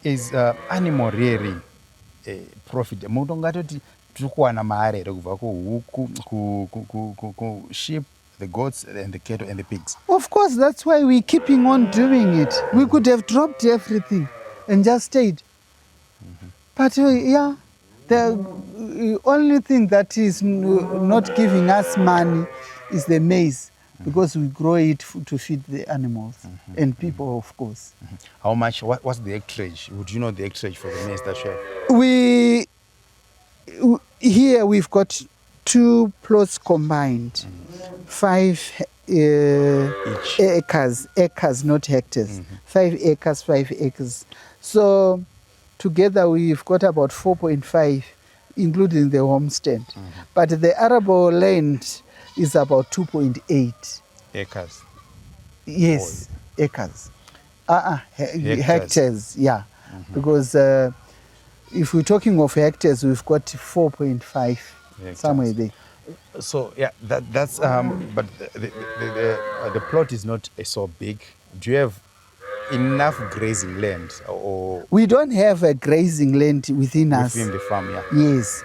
is animal rearing profit? Mutongatoti tukuwana mare here kubva kuhuku, sheep, the goats, and the cattle and the pigs. Of course, that's why we're keeping on doing it. We could have dropped everything and just stayed. But yeah, the only thing that is not giving us money is the maize, because we grow it to feed the animals and people, of course. How much? What's the hectarage? Would you know the hectarage for the maize that you have? Here we've got 2 plots combined, 5 acres, not hectares. 5 acres, 5 acres. So together we've got about 4.5, including the homestead. But the arable land is about 2.8 acres. Yes, acres. Hectares, yeah. Because if we're talking of hectares, we've got 4.5 somewhere there. So yeah, that's but the plot is not so big. Do you have enough grazing land, or we don't have a grazing land within us? Within the farm, yeah. Yes,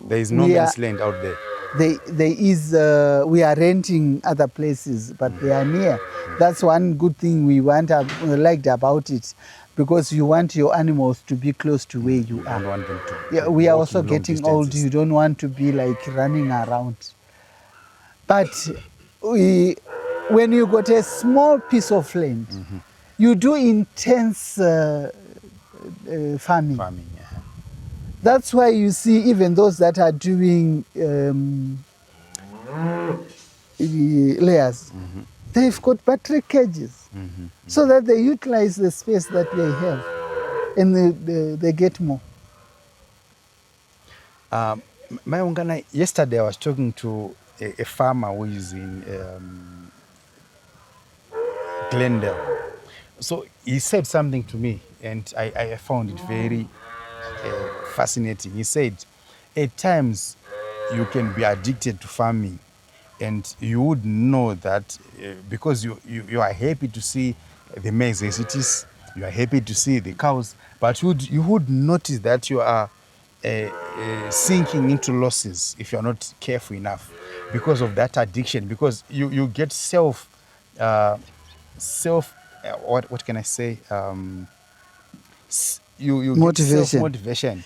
there is no man's land out there. There is. We are renting other places, but they are near. That's one good thing we liked about it, because you want your animals to be close to where you are. Want them to yeah, we are also getting old. You don't want to be like running around. But when you got a small piece of land, you do intense farming. Yeah. That's why you see even those that are doing layers, they've got battery cages, so that they utilize the space that they have, and they get more. Mrs Unganai, yesterday I was talking to a farmer who is in Glendale. So he said something to me, and I found it very fascinating. He said, at times you can be addicted to farming, and you would know that because you are happy to see the maize as it is, you are happy to see the cows, but you would notice that you are sinking into losses if you are not careful enough because of that addiction, because you get what can I say, you motivation. Get self-motivation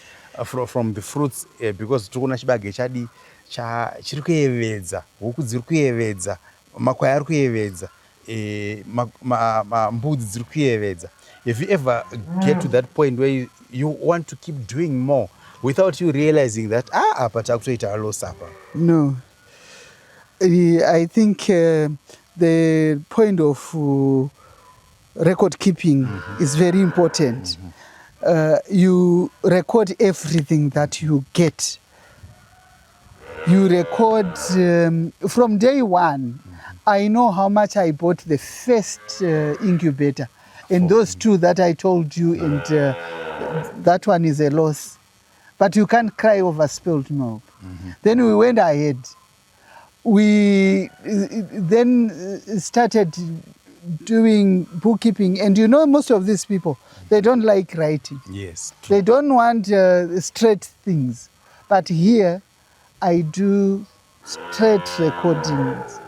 from the fruits, because tukuna chibage chadi chiri kuyevedza, huku dziri kuyevedza, makwai ari kuyevedza, mbudzi dziri kuyevedza. If you ever get to that point where you want to keep doing more without you realizing that apa takutoita loss apa? No, I think the point of record keeping is very important. You record everything that you get. You record from day one. I know how much I bought the first incubator, and those 2 that I told you, and that one is a loss. But you can't cry over spilled milk. Then we went ahead. We then started doing bookkeeping, and you know, most of these people, they don't like writing. Yes. They don't want straight things. But here, I do straight recordings.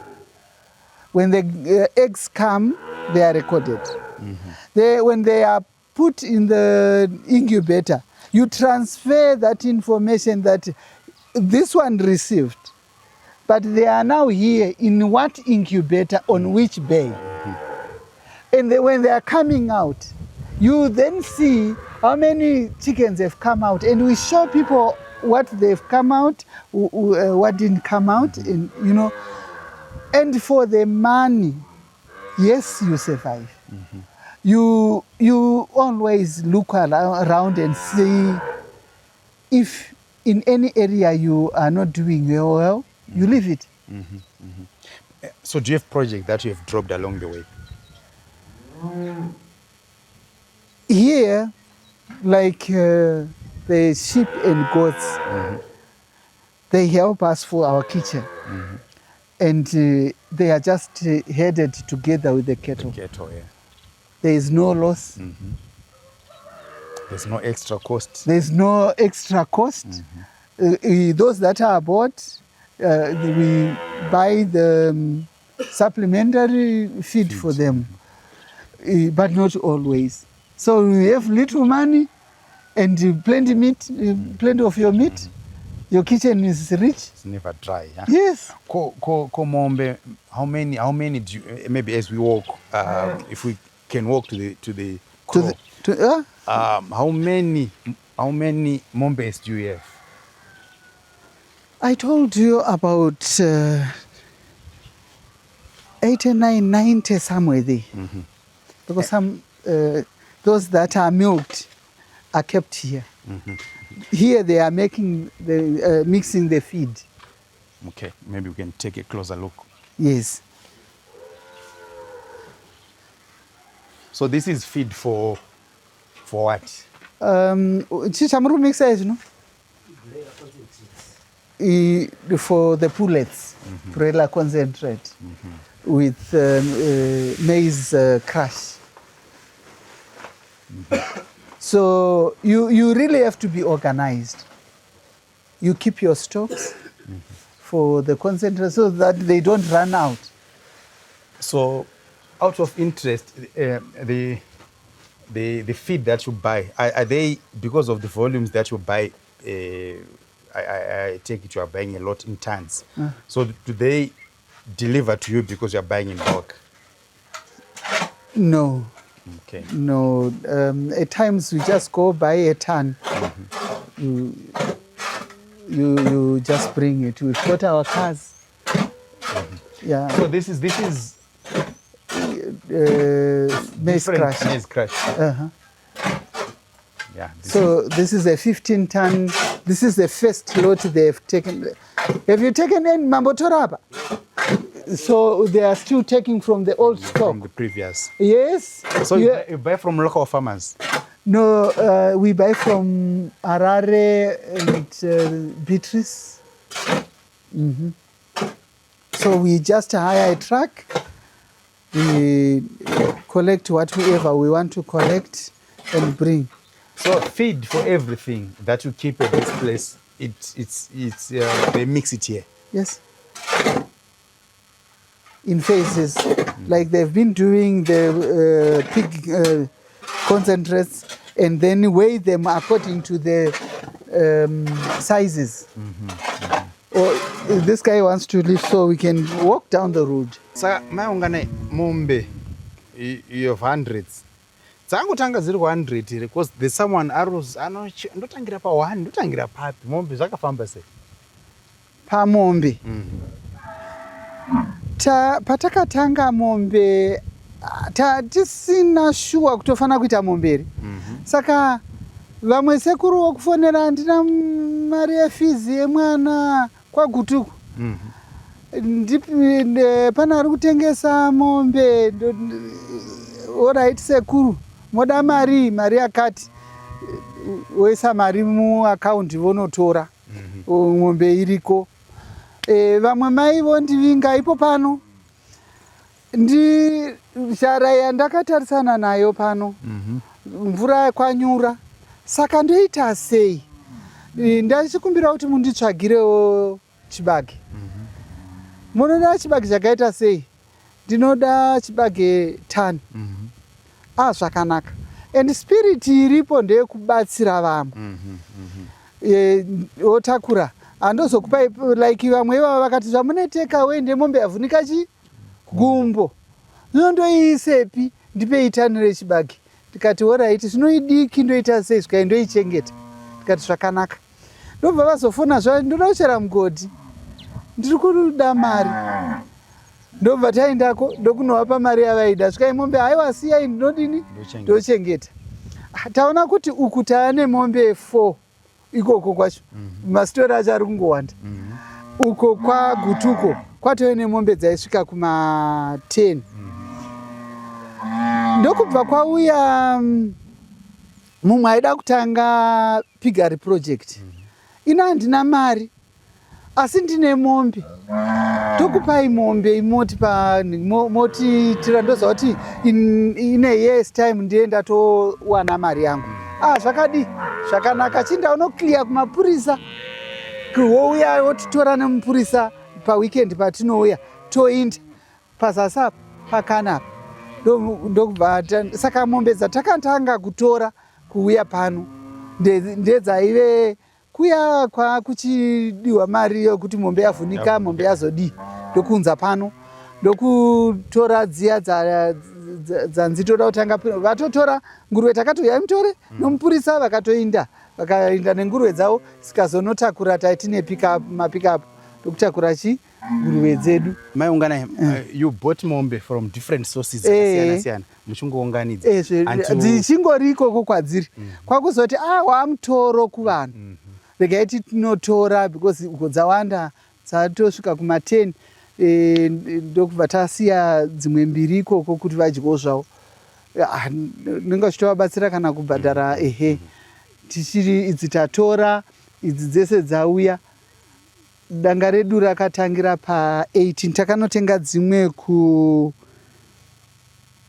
When the eggs come, they are recorded. When they are put in the incubator, you transfer that information that this one received, but they are now here in what incubator on which bay. And when they are coming out, you then see how many chickens have come out, and we show people what they've come out, what didn't come out, and you know. And for the money, yes, you survive. You always look around and see if in any area you are not doing well, you leave it. So do you have projects that you have dropped along the way? Here, like the sheep and goats, they help us for our kitchen. And they are just headed together with the cattle. Yeah. There is no loss. There's no extra cost. There's no extra cost. Those that are bought, we buy the supplementary feed for them, but not always. So we have little money and plenty meat, plenty of your meat. Your kitchen is rich. It's never dry. Huh? Yes. Mombe, how many do you, maybe as we walk, if we can walk to the crow, how many mombes do you have? I told you about 89, 90 somewhere there. Because some those that are milked are kept here. Here they are mixing the feed. Okay, maybe we can take a closer look. Yes. So this is feed for what? Chichamuru mixer, you know? For the pullets, broiler concentrate with maize crush. So you really have to be organized. You keep your stocks for the concentrate so that they don't run out. So, out of interest, the feed that you buy, are they, because of the volumes that you buy, I take it you are buying a lot in tons. So do they deliver to you because you are buying in bulk? No. Okay. No. At times we just go buy a ton. You just bring it. We've got our cars. Yeah. So this is maize crush. Maize crush. Yeah. This is a 15-ton. This is the first lot they've taken. Have you taken any Mambotoraba? So they are still taking from the old stock. From the previous. Yes. So you buy from local farmers? No, we buy from Harare and Beatrice. So we just hire a truck. We collect whatever we want to collect and bring. So feed for everything that you keep at this place, it's they mix it here? Yes. In phases, like they've been doing the pig concentrates and then weigh them according to the sizes. Or this guy wants to leave so we can walk down the road. So, Mrs Unganai, mombe, you have hundreds. Dzangotanga ziri 100 because there's someone arrows ndotangira pa 1 ndotangira papi mombe zvakafamba sei? Pamombe. Patakatanga mombe tisina shuwa kutofana kuita momberi. Saka vamwe sekuru wokufonera handina mari yefizi yemwana kwagutuku. Pana ari kutengesa mombe. Alright sekuru, moda mari yakati. Woisa mari muakaunti vonotora. Mombe iriko. Vamwe mai vondivinga ipo pano. Njara yandakatarisana nayo pano. Mvura kwanyura. Saka ndoita sei? Ndachikumbira kuti munditsvagirewo chibage. Munoda chibage chakaita sei? Ndinoda chibage 10. Zvakanaka. And spirit iripo ndeyekubatsira vamwe. Otakura. Andozokupa like vamwe ivava vakati zvamuneteka wende mombe yavhunika gumbo. Nondoisepi ndipei 10 rechibage. Tikati alright, zvinoidiki ndoita sei svikai ndoichengeta. Tikati zvakanaka. Ndobva vazofona zva ndoda kuchera mugodhi. Ndiri kuda mari. Ndobva taendako ndokunovapa mari yavaida. Svikai mombe haiwa siyai ndinodini? Ndochengeta. Taona kuti uku taane mombe 4 ikoko kwacho. Mastori acho ari kungowanda. Uko kwagutuko kwatove nemombe dzaisvika kuma 10. Ndokubva kwauya mumwe aida kutanga piggery project. Ina handina mari asi ndine mombe. Tokupai mombe imoti moti tirandoza kuti in a year's time ndienda towana mari yangu. Zvakadi zvakanaka. Chinda unoclear kumapurisa. Kuouya wotitora nemupurisa paweekend patinouya toinda pasasa pakana ndokubva saka mombe dzatakatanga kutora kuuya pano ndedzaive kuya kwakuchidiwa mari yokuti mombe yavhunika mombe yazodii ndokunza pano ndokutora dziya dzanzitoda kutanga vatotora nguruve takatoya mutore nomupurisa vakatoinda vakaenda nenguruve dzavo sikazonotakura taitine mapikapu ndokutakura nguruve dzedu. Mai Unganai, you bought mombe from different sources akasiyana-siyana muchingounganidza dzichingori ikoko kwadziri kwakuzoti wamutoro kuvanhu regai tinotora because uko dzawanda dzatosvika kuma10 ndokubva tasiya dzimwe mbiri ikoko kuti vadyewo zvavo nenge chitovabatsira kana kubhadhara tichiri idzi tatora idzi dzese dzauya. Danga redu rakatangira pa18 takanotenga dzimwe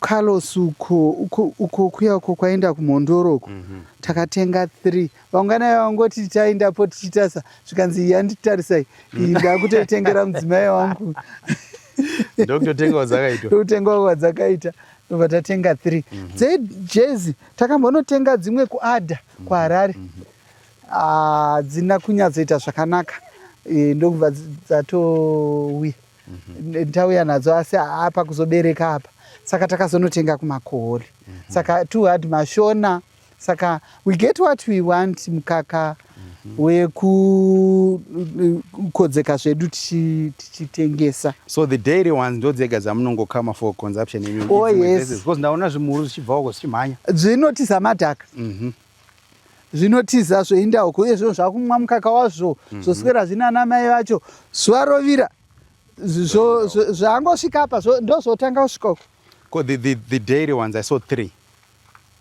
kuCarlos uko kuya uko kwaenda kumhondoro uko takatenga 3 vaunganai vangoti taendapo tichitasa zvikanzi yanditarisai ndakutotengera mudzimai wangu ndokutenga wadzakaita ndobva tatenga 3 dzejezi takambonotenga dzimwe kuAdha kuHarare dzina kunyatsoita zvakanaka ndokubva dzatouya tauya nadzo asi apa kuzobereka apa saka takazonotenga kumakohori saka too hard mashona saka we get what we want mukaka wekukodzeka zvedu tichitengesa. So the dairy ones ndodzega dzamunongokama for consumption yenyu? Oh yes, because ndaona zvimuru zvichibvawo zvichimhanya zvinotiza madhaka zvinotiza zvoinda uko uye zvinhu zvakumwa mukaka wazvo zvoswera zvina namai vacho zuva rovira zvangosvika apa ndozvotanga kusvika uko. The dairy ones I saw 3.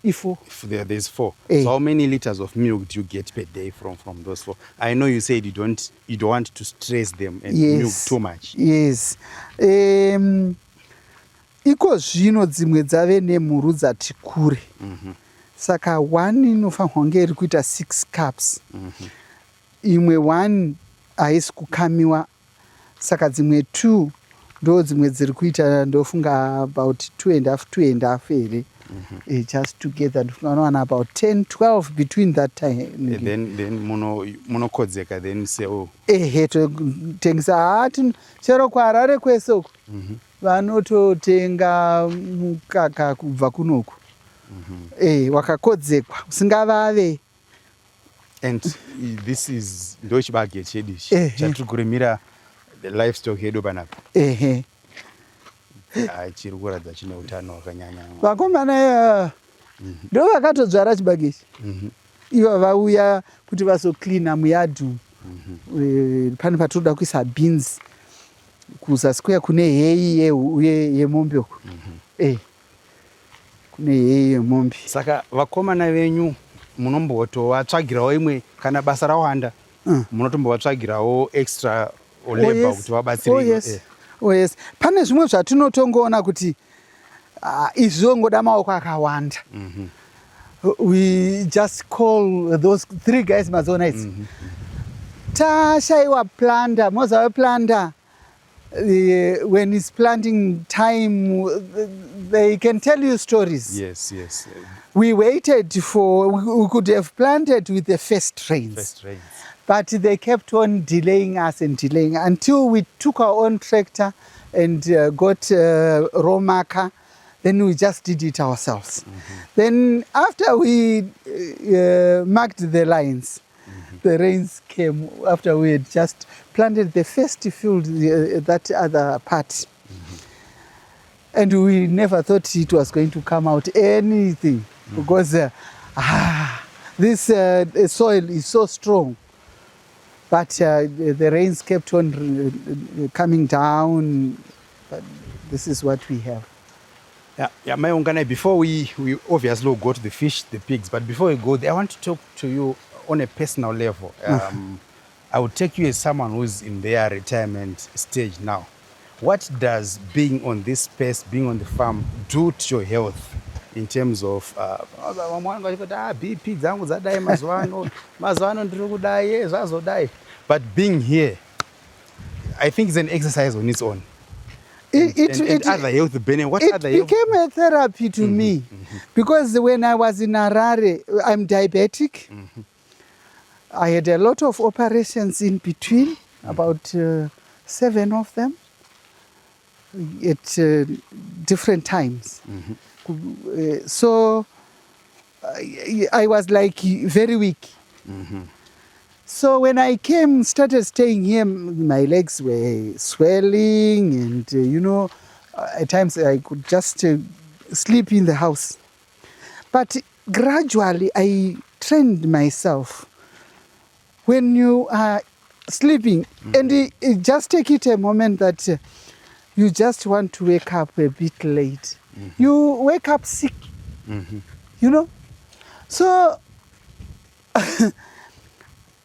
There's 4. So how many liters of milk do you get per day from those 4? I know you said you don't want to stress them and milk too much. Yes. Iko zvino dzimwe dzave nemhuru dzati kure. Saka 1 inofanirwa kunge iri kuita 6 cups. Imwe 1 haisi kukamiwa. Saka dzimwe 2 ndo dzimwe dziri kuita ndofunga about 2.5 here. Just together unowana about 10-12 between that time. Then munokodzeka then say totengesa chero kuHarare kwese uko vanototenga mukaka kubva kunoku wakakodzekwa usingavave. And this is ndo chibage chedu chatiri kurimira the livestock hedu panapa chiri kuratidza chine utano hwakanyanya. Vakomana ndo vakatodzvara chibage ichi ivo vauya kuti vazoklina muyadhu. Pane patoda kuisa beans kuzasi kuya kune heyi yemombe uko kune heyi yemombe. Saka vakomana venyu munombotovatsvagirawo imwe kana basa rawanda munotombovatsvagirawo extra labor kuti vabatsire. Oh yes, pane zvimwe zvatinotongoona kuti izvongoda maoko akawanda. We just call those 3 guys mazoona idzi tashaiwa planta moza weplanta when it's planting time they can tell you stories. Yes. We waited we could have planted with the first rains. But they kept on delaying us until we took our own tractor and got raw marker. Then we just did it ourselves. Then after we marked the lines, the rains came after we had just planted the first field, that other part. And we never thought it was going to come out anything because this soil is so strong. But the rains kept on coming down. But this is what we have. Yeah, Mai Unganai, before we obviously go to the fish, the pigs, but before we go there, I want to talk to you on a personal level. I would take you as someone who's in their retirement stage now. What does being on this space, being on the farm, do to your health in terms of BP dzangu dzadai mazuano ndiri kudai zvazodai. But being here, I think it's an exercise on its own. And other health benefits. It became a therapy to me, because when I was in Harare, I'm diabetic. I had a lot of operations in between, about 7 of them at different times. So I was like very weak. So when I started staying here, my legs were swelling, and at times I could just sleep in the house. But gradually I trained myself. When you are sleeping, and just take it a moment that you just want to wake up a bit late. You wake up sick, So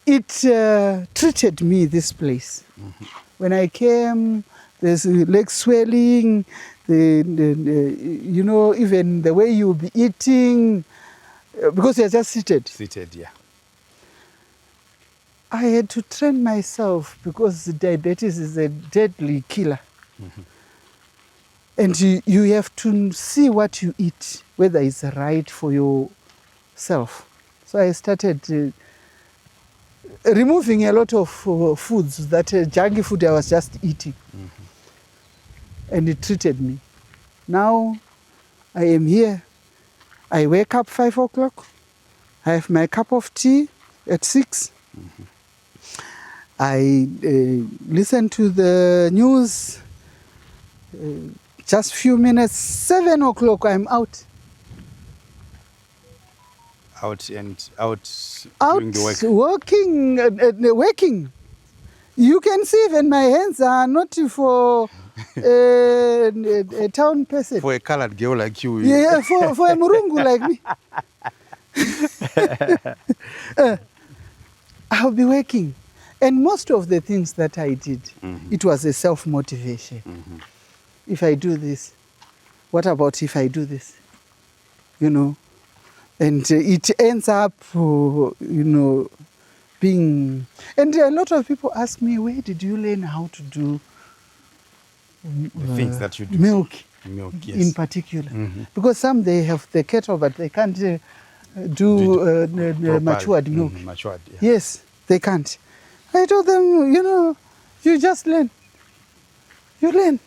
it treated me, this place. When I came, there's leg swelling, even the way you'll be eating, because you're just seated. Seated, yeah. I had to train myself, because diabetes is a deadly killer. And you have to see what you eat, whether it's right for yourself. So I started removing a lot of foods, that junky food I was just eating. And it treated me. Now I am here. I wake up 5 o'clock. I have my cup of tea at 6. I listen to the news. Just few minutes, 7 o'clock, I'm out. Out doing the work. Working. You can see even my hands are not for a town person. For a colored girl like you. Yeah, for a Murungu like me. I'll be working. And most of the things that I did, it was a self-motivation. If I do this, what about if I do this? And it ends up, being... And a lot of people ask me, where did you learn how to do the things that you do? Milk, yes. In particular. Because some, they have the kettle, but they can't do matured milk. Matured, yeah. Yes, they can't. I told them, you just learn. You learn.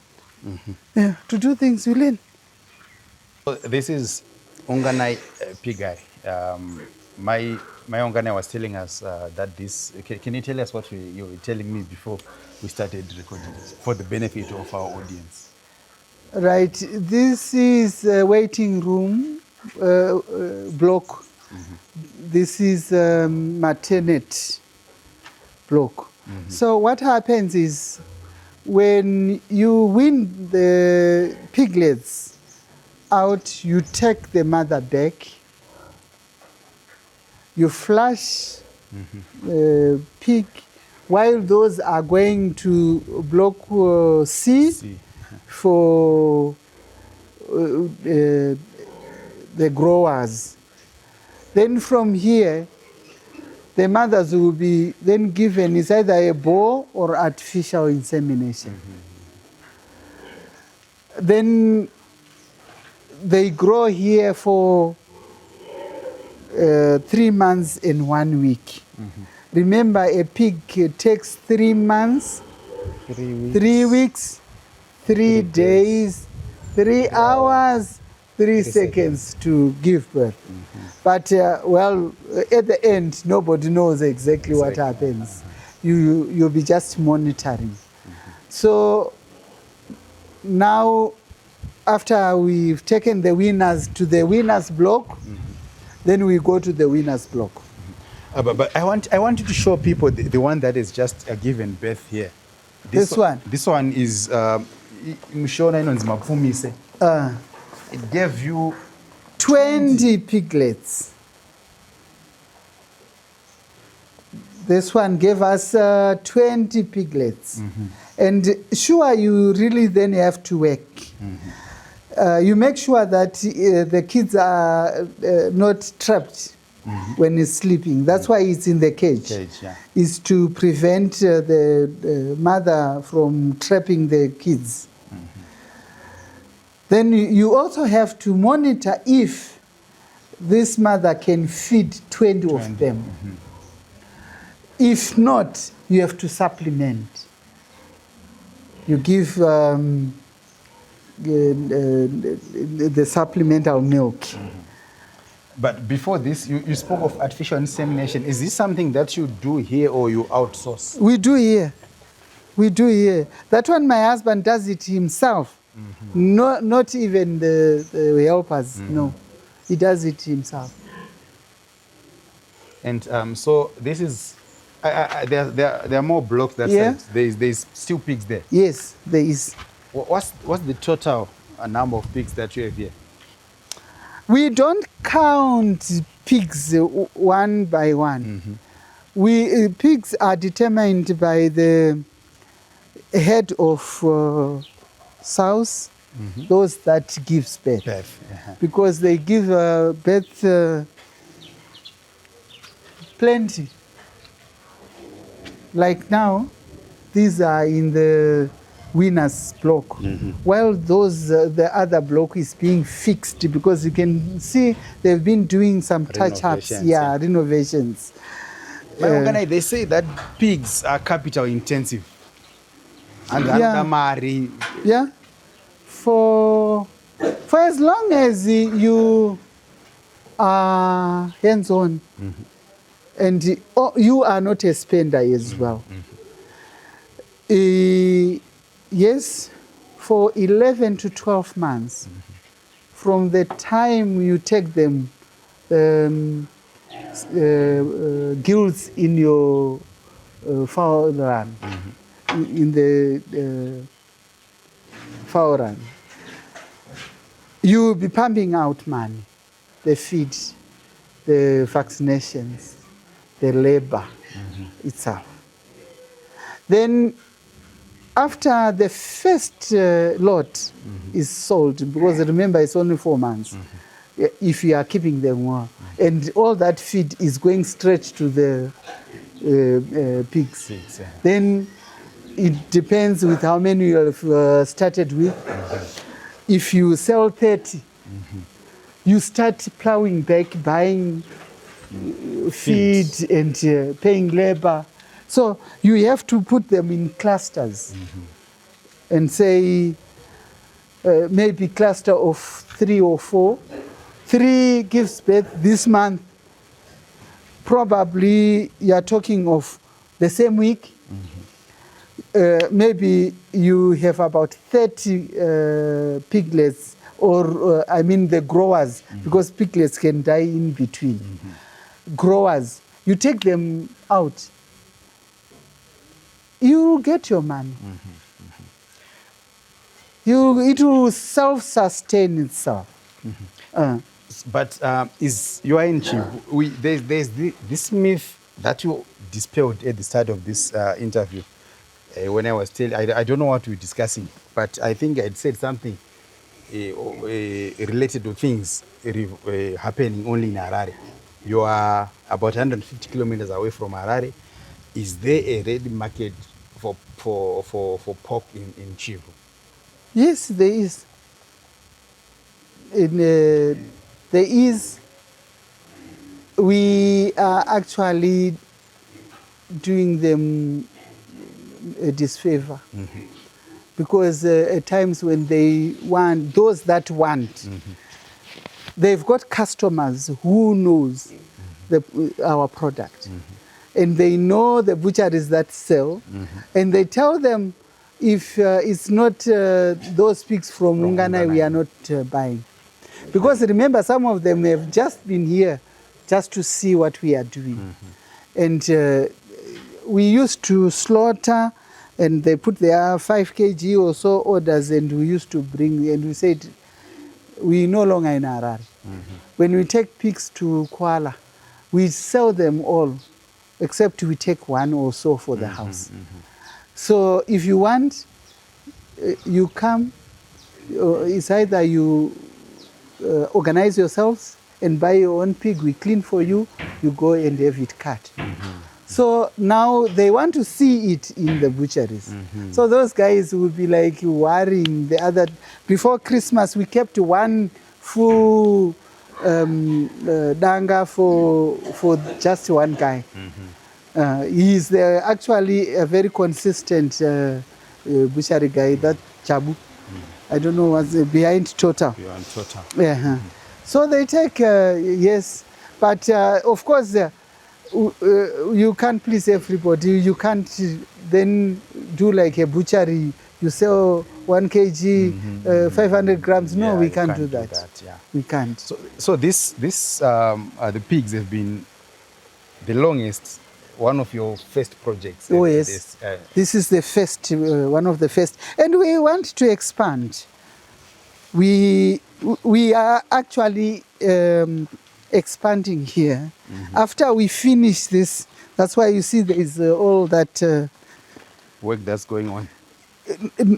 Yeah, to do things, you learn. This is Unganai Pigai. My Unganai was telling us that this... Can you tell us what you were telling me before we started recording this, for the benefit of our audience? Right. This is a waiting room block. This is maternity block. So what happens is, when you win the piglets out, you take the mother back, you flush pig, while those are going to block C for the growers. Then from here, the mothers will be then given is either a bowl or artificial insemination. Then they grow here for 3 months and 1 week. Remember, a pig takes 3 months, 3 weeks, 3 days, 3 hours, 3 seconds to give birth. But, at the end, nobody knows exactly what happens. You'll be just monitoring. So now, after we've taken the winners to the winners block, then we go to the winners block. But I want you to show people the one that is just given birth here. This one? This one is... it gave you 20 piglets. This one gave us 20 piglets. And sure, you really then have to work. You make sure that the kids are not trapped when he's sleeping. That's why it's in the cage. Yeah. Is to prevent the mother from trapping the kids. Then you also have to monitor if this mother can feed 20 of them. If not, you have to supplement. You give the supplemental milk. But before this, you spoke of artificial insemination. Is this something that you do here or you outsource? We do here. We do here. That one, my husband does it himself. Not even the helpers, no. He does it himself. And so this is, there are more blocks that side. There's still pigs there. Yes, there is. What's the total number of pigs that you have here? We don't count pigs one by one. Pigs are determined by the head of sows, those that gives birth. Because they give birth plenty. Like now, these are in the winner's block, while those the other block is being fixed, because you can see they've been doing some touch-ups, renovations. They say that pigs are capital intensive. And yeah, for as long as you are hands-on and you are not a spender as well. Yes, for 11 to 12 months, from the time you take them, gills in your fowl run, in the fowl run, you will be pumping out money, the feed, the vaccinations, the labor itself. Then after the first lot is sold, because remember it's only 4 months, if you are keeping them well, and all that feed is going straight to the pigs, then it depends with how many you have started with. If you sell 30, you start plowing back, buying feed and paying labor. So you have to put them in clusters and say maybe cluster of 3 or 4. 3 gives birth this month. Probably you are talking of the same week. Maybe you have about 30 piglets, or I mean the growers, because piglets can die in between. Growers, you take them out, you get your money. It will self-sustain itself. But you are in Chivhu. There's this myth that you dispelled at the start of this interview. When I was telling, I don't know what we're discussing, but I think I'd said something related to things happening only in Harare. You are about 150 kilometers away from Harare. Is there a ready market for pork in Chivhu? Yes, there is. There is. We are actually doing them a disfavor, because at times when they want, those that want, they've got customers who knows our product, and they know the butcheries that sell, and they tell them, if it's not those pigs from Unganai, we are not buying. Because remember, some of them have just been here just to see what we are doing. And we used to slaughter, and they put their 5 kg or so orders, and we used to bring, and we said, we no longer in Harare. When we take pigs to Kuala, we sell them all, except we take 1 or so for the house. So if you want, you come, It's either you organize yourselves and buy your own pig, we clean for you, you go and have it cut. So now they want to see it in the butcheries. So those guys will be like worrying the other. Before Christmas, we kept one full danga for just one guy. He's actually a very consistent butchery guy, that Chivhu. I don't know what's behind Total. Behind Total. Yeah. So they take, yes, but of course, you can't please everybody. You can't then do like a butchery. You sell 1 kg, 500 grams. No, Yeah, we you can't do that. Yeah. We can't. So the pigs have been the longest. One of your first projects. Oh yes, this is the first, one of the first, and we want to expand. We are actually expanding here. After we finish this, that's why you see there is all that work that's going on.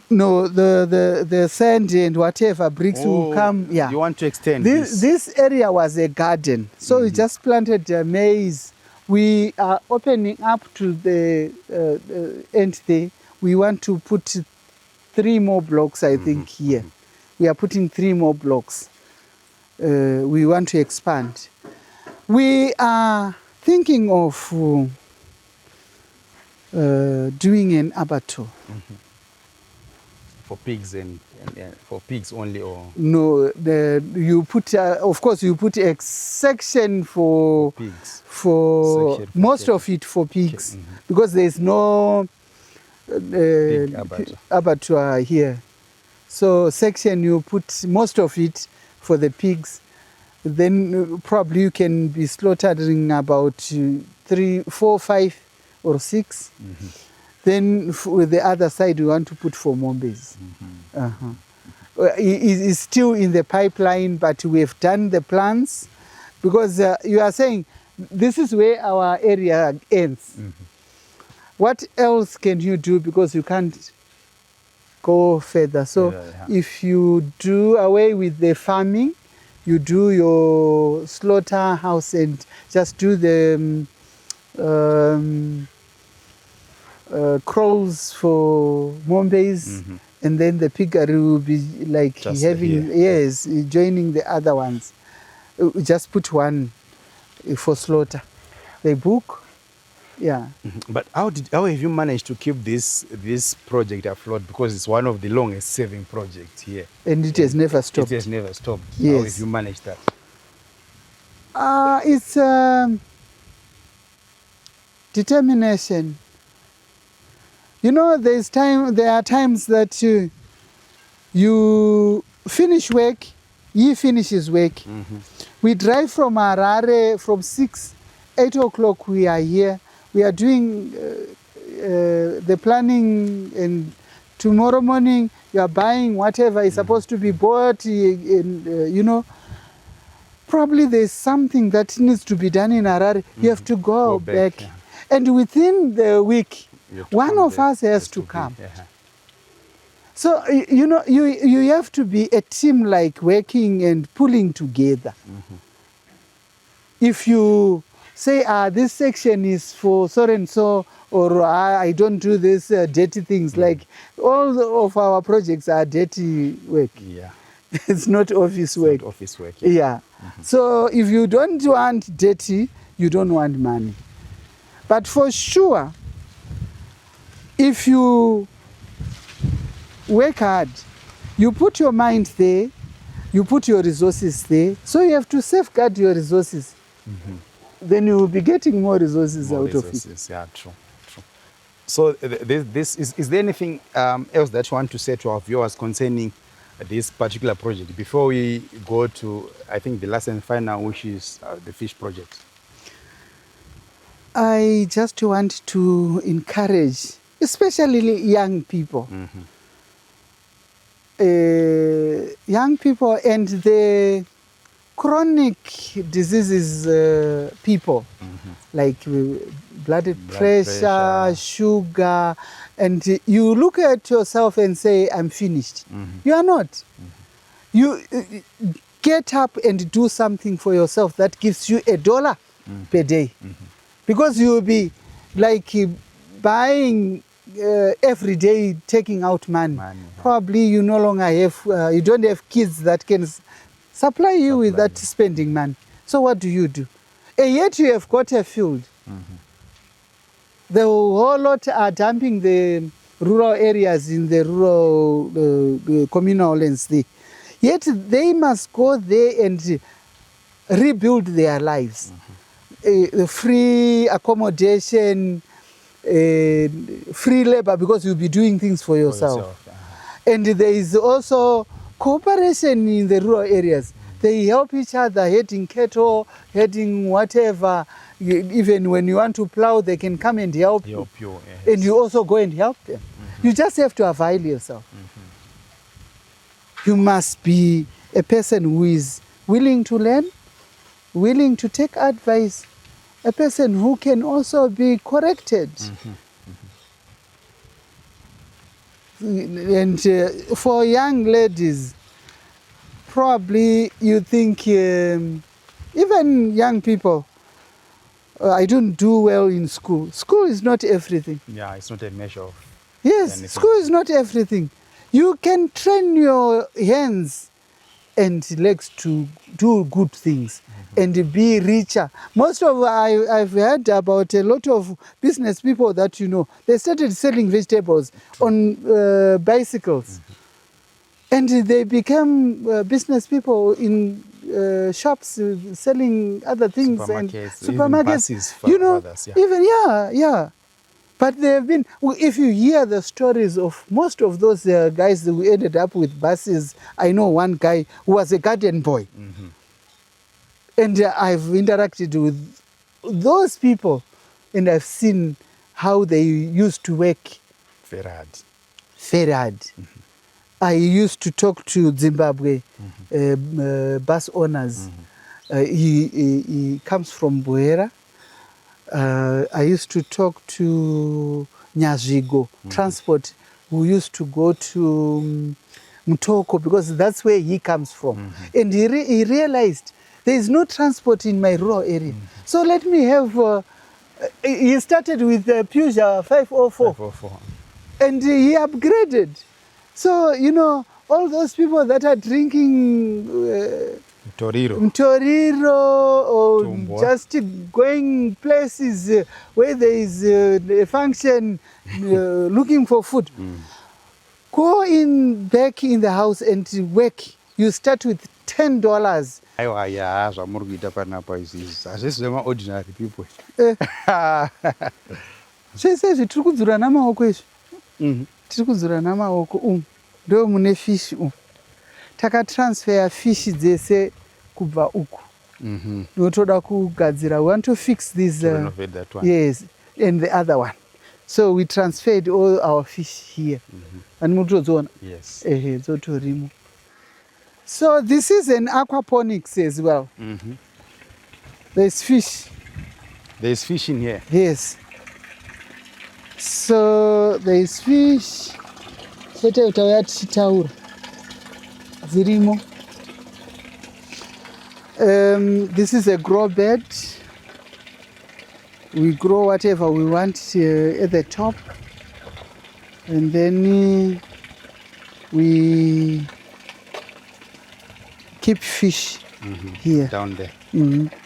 No, the sand and whatever bricks will come. Yeah, you want to extend this area was a garden, so we just planted maize. We are opening up to the end there. We want to put 3 more blocks, I think, here. We are putting 3 more blocks. We want to expand. We are thinking of doing an abattoir. For pigs and for pigs only, or no? You put, of course, you put a section for pigs. For most of it for pigs, because there is no abattoir here. So section you put most of it for the pigs. Then probably you can be slaughtering about 3, 4, 5, or 6. Then with the other side, we want to put for Mombeys. It's still in the pipeline, but we have done the plans, because you are saying this is where our area ends. What else can you do, because you can't go further? So if you do away with the farming, you do your slaughterhouse and just do the crows for Mombeys, and then the piggery will be like just having, yes, joining the other ones. Just put one for slaughter. They book, yeah. But how have you managed to keep this project afloat? Because it's one of the longest serving projects here. And it has never stopped. It has never stopped. Yes. How have you managed that? It's determination. You know, there are times that you finish work, he finishes work. We drive from Harare from 6, 8 o'clock we are here. We are doing the planning, and tomorrow morning you are buying whatever is supposed to be bought, and you know, probably there's something that needs to be done in Harare. You have to go back. Yeah. And within the week, one of us has to come. So, you know, you have to be a team, like working and pulling together. If you say, this section is for so and so, or I don't do this dirty things, like all of our projects are dirty work. Yeah. It's not office work. Not office work. Yeah. So if you don't want dirty, you don't want money. But for sure, if you work hard, you put your mind there, you put your resources there, so you have to safeguard your resources. Then you will be getting more resources out of it. Yeah, true. So is there anything else that you want to say to our viewers concerning this particular project before we go to, I think, the last and final, which is the fish project? I just want to encourage, especially young people. Young people and the chronic diseases people, like blood pressure, sugar, and you look at yourself and say, I'm finished. You are not. You get up and do something for yourself that gives you $1 per day. Because you will be like buying every day, taking out money. Probably you no longer have, you don't have kids that can supply you with that spending money. So what do? And yet you have got a field. The whole lot are dumping the rural areas in the rural communal lands there. Yet they must go there and rebuild their lives. Free accommodation, free labor, because you'll be doing things for yourself. And there is also cooperation in the rural areas. They help each other, heading cattle, heading whatever. Even when you want to plow, they can come and help you. Yes. And you also go and help them. You just have to avail yourself. You must be a person who is willing to learn, willing to take advice, a person who can also be corrected. And for young ladies, probably you think, even young people, I don't do well in school. School is not everything. Yeah, it's not a measure of anything. School is not everything. You can train your hands and legs to do good things and be richer. Most of I've heard about a lot of business people that they started selling vegetables on bicycles, and they become business people in shops selling other things, supermarkets, and supermarkets. Even buses for others, yeah. But there have been, if you hear the stories of most of those guys who ended up with buses, I know one guy who was a garden boy. And I've interacted with those people, and I've seen how they used to work very hard. I used to talk to Zimbabwe bus owners. He comes from Boera. I used to talk to Nyazvigo Transport, who used to go to Mutoko, because that's where he comes from. And he realized there is no transport in my rural area. So let me have, he started with the Peugeot 504. And he upgraded. So, all those people that are drinking Mtoriro or Tumbwa, just going places where there is a function, looking for food. Go back in the house and work. You start with $10. Ordinary people. Zvese tiri kudzura namaoko izvi. Tiri kudzura namaoko ndo mune fish takatransfer fish dzese kubva uku. Notoda kugadzira. We want to fix this. Renovate that one. Yes, and the other one. So we transferred all our fish here. And yes. So this is an aquaponics as well. There's fish. There's fish in here. Yes. So there's fish. This is a grow bed. We grow whatever we want at the top, and then we keep fish here. Down there.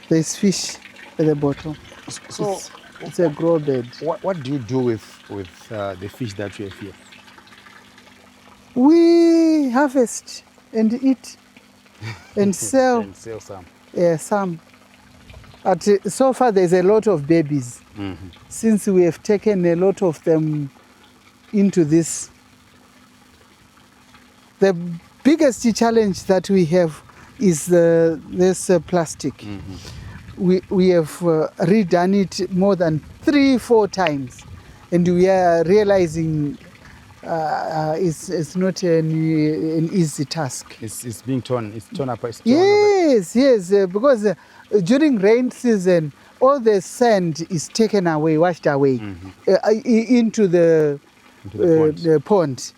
There's fish at the bottom. So it's a grow bed. What do you do with the fish that you have here? We harvest and eat and sell. And sell some. Yeah, some. But so far there's a lot of babies. Since we have taken a lot of them into this. The biggest challenge that we have is this plastic. We have redone it more than 3-4 times, and we are realizing it's not an easy task. It's being torn. It's torn apart. Yes, because during rain season, all the sand is taken away, washed away into the pond.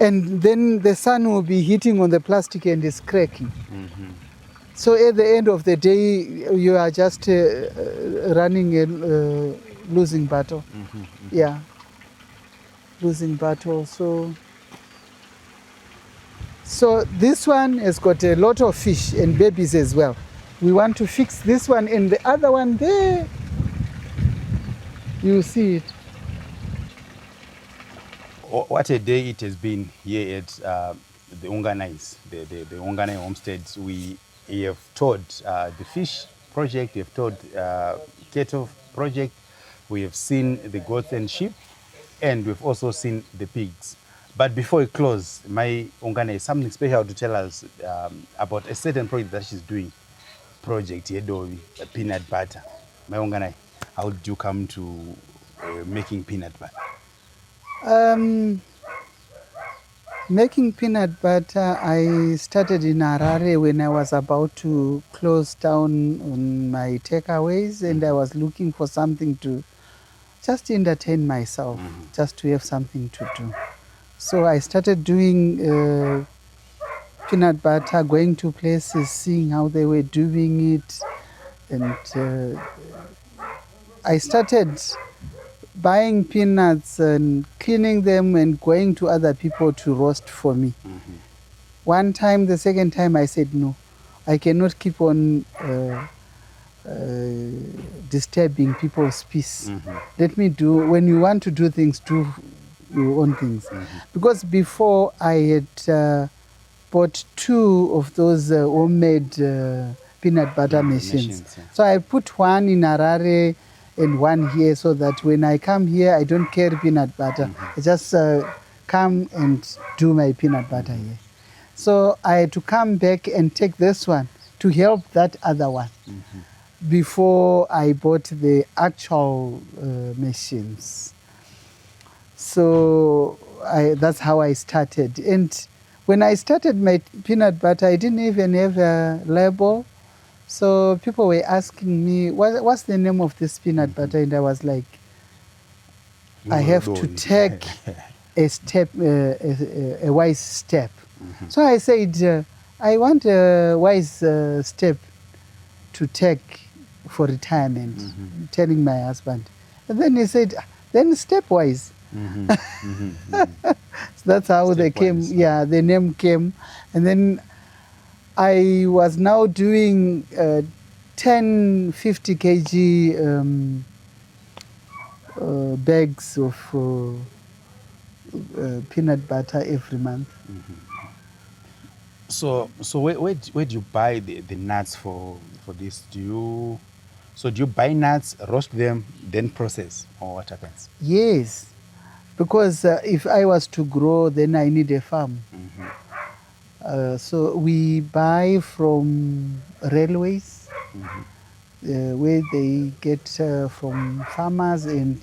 And then the sun will be hitting on the plastic and it's cracking. So at the end of the day, you are just running a losing battle. Yeah, losing battle. So this one has got a lot of fish and babies as well. We want to fix this one, and the other one there, you see it. What a day it has been here at the Unganais, the Unganai homesteads. We have toured the fish project, we have toured cattle project, we have seen the goats and sheep, and we've also seen the pigs. But before we close, my Unganai, something special to tell us about a certain project that she's doing, project Yedovi, peanut butter. My Unganai, how did you come to making peanut butter? Making peanut butter, I started in Harare when I was about to close down on my takeaways, and I was looking for something to just entertain myself, just to have something to do. So I started doing peanut butter, going to places, seeing how they were doing it, and I started buying peanuts and cleaning them and going to other people to roast for me. One time, the second time, I said, no, I cannot keep on disturbing people's peace. Let me do, when you want to do things, do your own things. Because before I had bought 2 of those homemade peanut butter machines. Yeah. So I put one in Harare and one here, so that when I come here, I don't carry peanut butter. I just come and do my peanut butter here. So I had to come back and take this one to help that other one before I bought the actual machines. So that's how I started. And when I started my peanut butter, I didn't even have a label. So people were asking me, what's the name of this peanut butter? And I was like, I have to take a step, a wise step. So I said, I want a wise step to take for retirement, telling my husband. And then he said, then stepwise. So that's how they came. Yeah, the name came. And then I was now doing 10 50 kg bags of peanut butter every month. So where do you buy the nuts for this? Do you buy nuts, roast them, then process, or what happens? Yes, because if I was to grow, then I need a farm. So we buy from railways, where they get from farmers and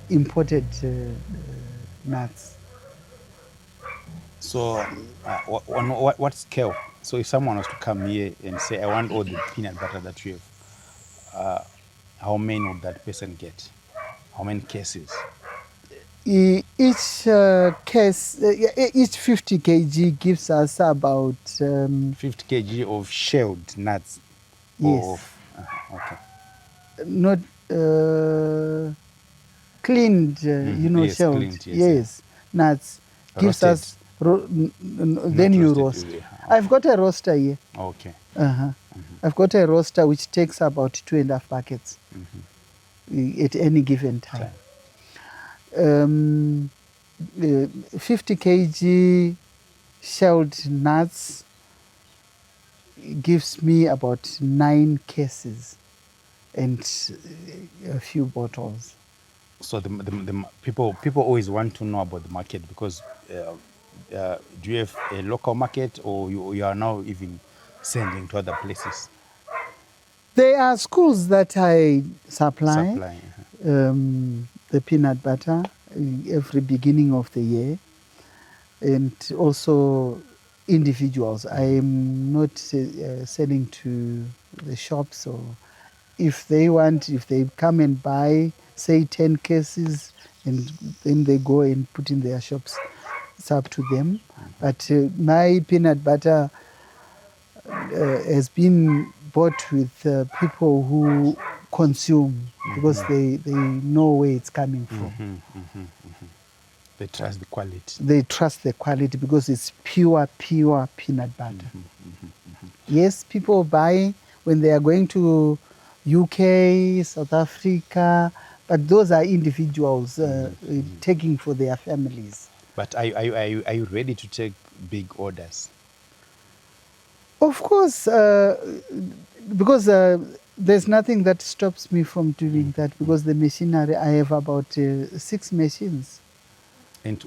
imported nuts. So on what scale? So if someone was to come here and say, I want all the peanut butter that you have, how many would that person get? How many cases? Each case, each 50 kg gives us about 50 kg of shelled nuts? Yes. Okay. Not cleaned, Yes, shelled. cleaned, yes, Yes, nuts. Gives Roasted. us, then Not you roasted, roast. yeah. I've got a roaster here. Okay. I've got a roaster which takes about 2.5 buckets at any given time. 50 kg shelled nuts gives me about 9 cases and a few bottles. So the people always want to know about the market, because do you have a local market, or you are now even sending to other places? There are schools that I supply. Supply. The peanut butter every beginning of the year, and also individuals. I am not selling to the shops, or if they come and buy, say 10 cases, and then they go and put in their shops. it's up to them. But my peanut butter has been bought with people who consume because they know where it's coming from. They trust the quality. They trust the quality because it's pure peanut butter. Yes, people buy when they are going to UK, South Africa, but those are individuals taking for their families. But are you ready to take big orders? Of course, because there's nothing that stops me from doing that because the machinery, I have about 6 machines. And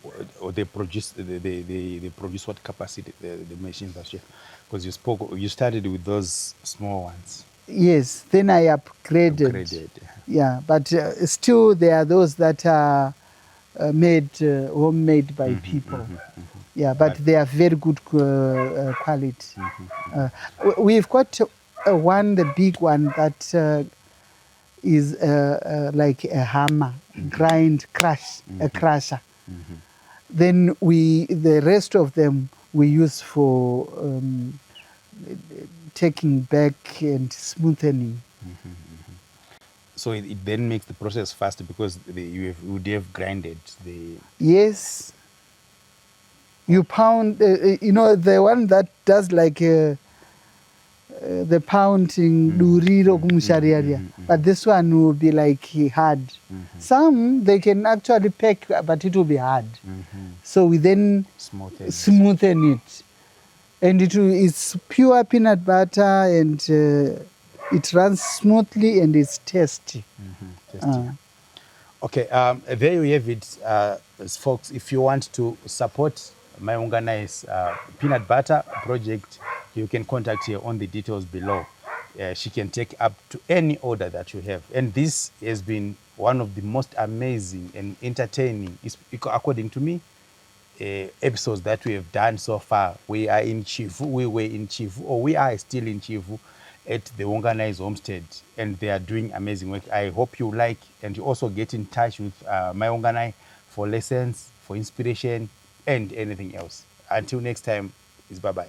they produce they produce what capacity the machines that you, because you started with those small ones. Yes, then I upgraded. Yeah, but still there are those that are made homemade by people. Yeah, but they are very good quality. We've got one, the big one that is like a hammer, a crusher. Then the rest of them we use for taking back and smoothing. So it then makes the process faster because you would have grinded the. Yes. You pound, the one that does like the pounding, but this one will be like hard. Some they can actually pack, but it will be hard. So we then smoothen it. And it's pure peanut butter and it runs smoothly and it's tasty. Okay, there you have it, folks. If you want to support my Unganai's peanut butter project, you can contact her on the details below. She can take up to any order that you have. And this has been one of the most amazing and entertaining, according to me, episodes that we have done so far. We are in Chivhu, we were in Chivhu, or we are still in Chivhu at the Unganai's homestead, and they are doing amazing work. I hope you like, and you also get in touch with my Unganai for lessons, for inspiration, and anything else. Until next time, it's bye-bye.